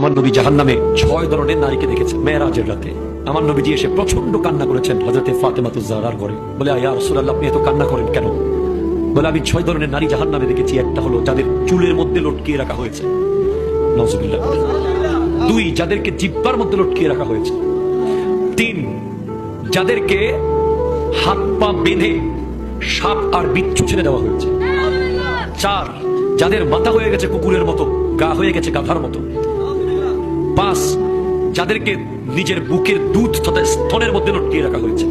আমার নবী জাহান্নামে 6 ধরনের নারীকে দেখেছেন মেরাজের রাতে। আমার নবীজি এসে প্রচন্ড কান্না করেছেন হযরতে ফাতেমাতুজ জাহরার ঘরে। বলে ইয়া রাসূলুল্লাহ, আপনি এত কান্না করেন কেন? বলে আমি 6 ধরনের নারী জাহান্নামে দেখেছি। একটা হলো যাদের চুলের মধ্যে লটকিয়ে রাখা হয়েছে, নাউজুবিল্লাহ। 2, যাদেরকে জিহ্বার মধ্যে লটকিয়ে রাখা হয়েছে। 3, যাদেরকে হাত পা বেঁধে সাপ আর বিচ্ছু ছেড়ে দেওয়া হয়েছে। 4, যাদের মাথা হয়ে গেছে কুকুরের মতো, গা হয়ে গেছে গাধার মতো। 5, যাদেরকে নিজের বুকের দুধ তথা স্তনের মধ্যে লটকিয়ে রাখা হয়েছে।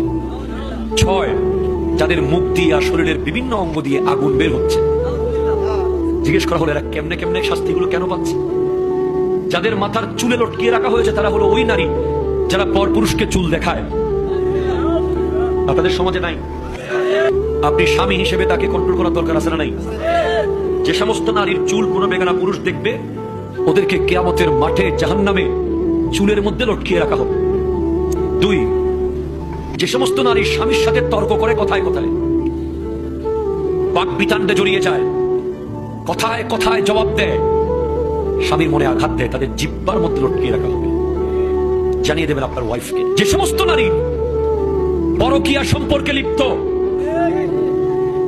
6, যাদের মুখ দিয়ে আর শরীরের বিভিন্ন অঙ্গ দিয়ে আগুন বের হচ্ছে। জিজ্ঞেস করা হলো এরা কেমনে কেমনে শাস্তিগুলো কেন পাচ্ছে? যাদের মাথার চুলে লটকিয়ে রাখা হয়েছে তারা হলো ওই নারী যারা পরপুরুষকে চুল দেখায়। আপনাদের সমাজে নাই? আপনি স্বামী হিসেবে তাকে কন্ট্রোল করার দরকার আছে না নাই? যে সমস্ত নারীর চুল কোনো বেগানা পুরুষ দেখবে, ওদেরকে কিয়ামতের মাঠে জাহান্নামে চুলের মধ্যে লটকিয়ে রাখা হবে। 2, যে সমস্ত নারী স্বামীর সাথে তর্ক করে কথায় কথায়, বাক বিতান্ডে জড়িয়ে যায়, কথায় কথায় জবাব দেয়, স্বামীর মনে আঘাত দেয়, তাদের জিহ্বার মধ্যে লটকিয়ে রাখা হবে। জানিয়ে দেবেন আপনার ওয়াইফকে। যে সমস্ত নারী পরকীয়া সম্পর্কে লিপ্ত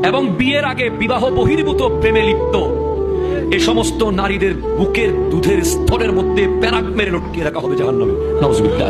এবং বিয়ের আগে বিবাহ বহির্ভূত প্রেমে লিপ্ত, এ সমস্ত নারীদের বুকের দুধের স্তরের মধ্যে প্যারাক মেরে লটকিয়ে রাখা হবে জাহান্নামে। নাউজুবিল্লাহ।